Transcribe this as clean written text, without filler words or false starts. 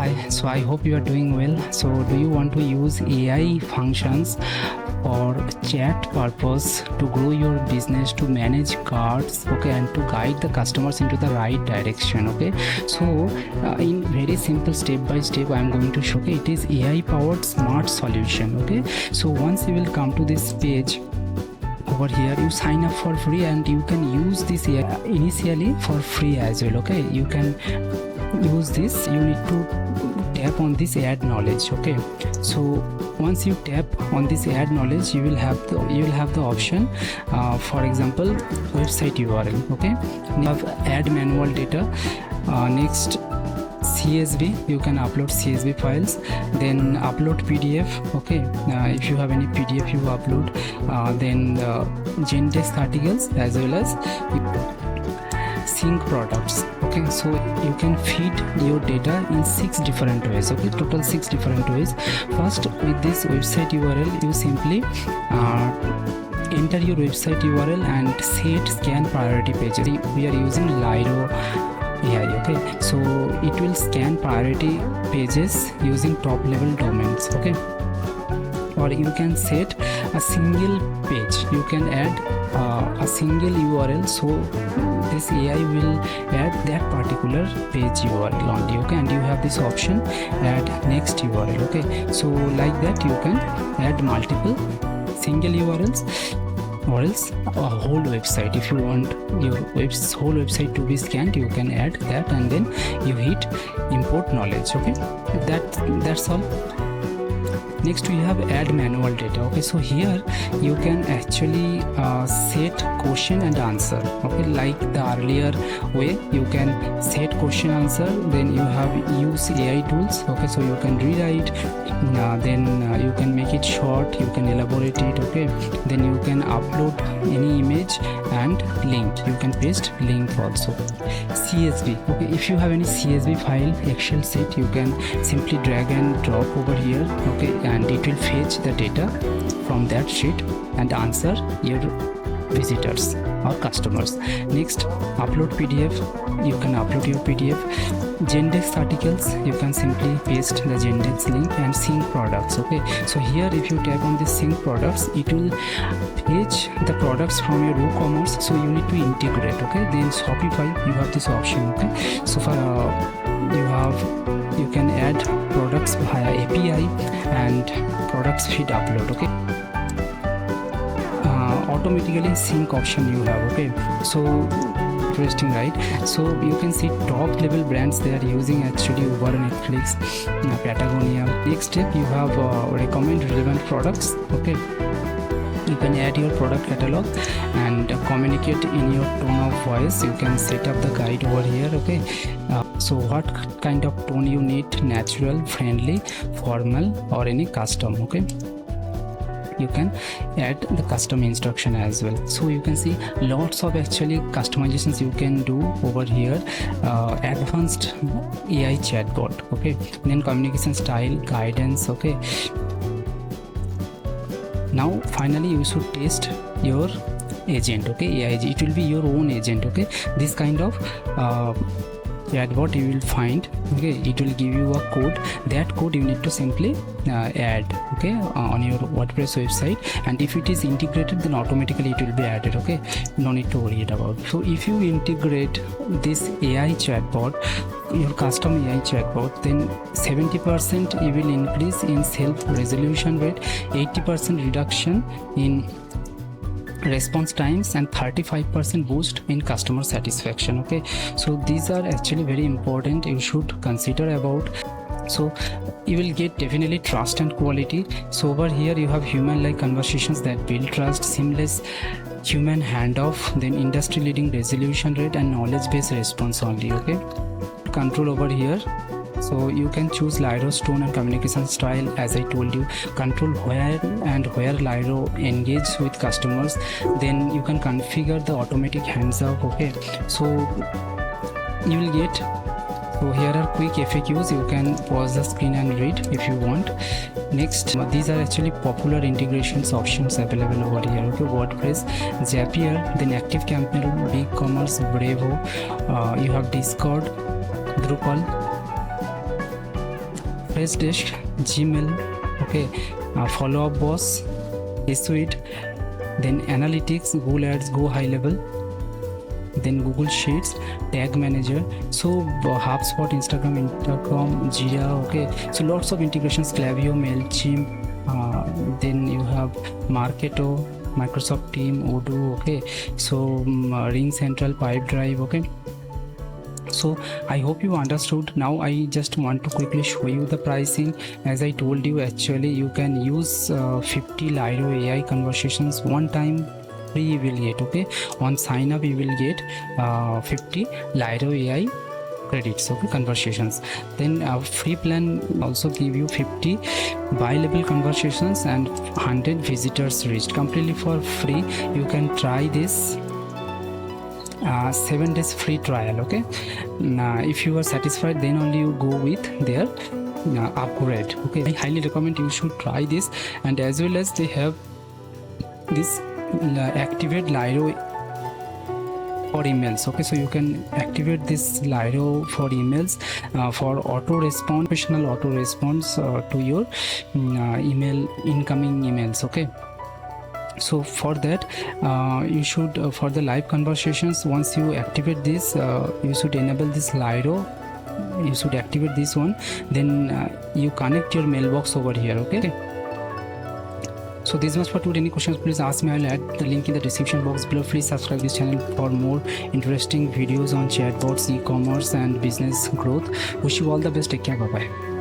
Hi, so I hope you are doing well. So do you want to use AI functions or chat purpose to grow your business, to manage cards, okay, and to guide the customers into the right direction? Okay, so in very simple step by step I am going to show. It is AI powered smart solution. Okay, so once you will come to this page, over here you sign up for free and you can use this initially for free as well. Okay, you can use this. You need to tap on this add knowledge. Okay, so once you tap on this add knowledge, you will have the option, for example, website URL. Okay, you have add manual data, next CSV, you can upload CSV files, then upload PDF. Okay, if you have any PDF you upload, then Gendesk articles as well as sync products. Okay, so you can feed your data in 6 different ways. Okay, total 6 different ways. First, with this website URL, you simply enter your website URL and set scan priority pages. We are using Lyro AI. Okay, so it will scan priority pages using top level domains. Okay, or you can set a single page. You can add a single URL, so this AI will add that particular page URL only. Okay, and you have this option add next URL. Okay, so like that you can add multiple single URLs, or else a whole website. If you want your whole website to be scanned, you can add that and then you hit import knowledge. Okay, that's all. Next we have add manual data. Okay, so here you can actually set question and answer. Okay, like the earlier way, you can set question answer, then you have use AI tools. Okay, so you can rewrite, then you can make it short, you can elaborate it. Okay, then you can upload any image and link, you can paste link also. CSV, okay, if you have any CSV file, Excel sheet, you can simply drag and drop over here. Okay, and it will fetch the data from that sheet and answer your visitors or customers. Next, upload PDF, you can upload your PDF. Gendesk articles, you can simply paste the Gendesk link, and sync products. Okay, so here if you tap on this sync products, it will fetch the products from your WooCommerce, so you need to integrate. Okay, then Shopify, you have this option. Okay, so for you can add products via API and products feed upload. Okay, automatically sync option you have. Okay, so interesting, right? So you can see top level brands they are using, actually Uber, Netflix, Patagonia. Next step, you have recommend relevant products. Okay, you can add your product catalog and communicate in your tone of voice. You can set up the guide over here. Okay, so what kind of tone you need, natural, friendly, formal, or any custom. Okay, you can add the custom instruction as well. So you can see lots of actually customizations you can do over here. Advanced AI chatbot. Okay, then communication style, guidance. Okay, now finally you should test your agent. Okay, AI agent, it will be your own agent. Okay, this kind of chatbot you will find. Okay, it will give you a code. That code you need to simply add, okay, on your WordPress website, and if it is integrated, then automatically it will be added. Okay, no need to worry about. So if you integrate this AI chatbot, your custom AI chatbot, then 70% you will increase in self resolution rate, 80% reduction in response times, and 35% boost in customer satisfaction. Okay, so these are actually very important, you should consider about. So you will get definitely trust and quality. So over here you have human like conversations that build trust, seamless human handoff, then industry leading resolution rate, and knowledge based response only. Okay, control over here, so you can choose Lyro's tone and communication style. As I told you, control where Lyro engage with customers. Then you can configure the automatic hands up. Okay, so you will get, so here are quick FAQs, you can pause the screen and read if you want. Next, these are actually popular integrations options available over here. Okay, WordPress, Zapier, then ActiveCampaign, BigCommerce, Bravo, you have Discord, Drupal, Freshdesk, Gmail, okay, follow-up boss, suite, then analytics, Google Ads, Go High Level, then Google Sheets, Tag Manager, so HubSpot, Instagram, Intercom, Jira, okay, so lots of integrations, Klaviyo, MailChimp, then you have Marketo, Microsoft Team, Odoo, okay, so Ring Central, Pipedrive, okay. So I hope you understood. Now I just want to quickly show you the pricing. As I told you, actually you can use 50 Lyro AI conversations one time free you will get, okay. On sign up you will get 50 Lyro AI credits, okay, conversations. Then free plan also give you 50 bi-level conversations and 100 visitors reached completely for free. You can try this 7 days free trial, okay. If you are satisfied, then only you go with their upgrade, okay. I highly recommend you should try this. And as well as they have this activate Lyro for emails, okay, so you can activate this Lyro for emails for auto response, professional auto response to your email, incoming emails, okay. So for that you should for the live conversations, once you activate this, you should enable this Lyro, you should activate this one, then you connect your mailbox over here, okay. So this was for today. Any questions, please ask me. I'll add the link in the description box below. Please subscribe this channel for more interesting videos on chatbots, e-commerce and business growth. Wish you all the best. Take care. Bye bye.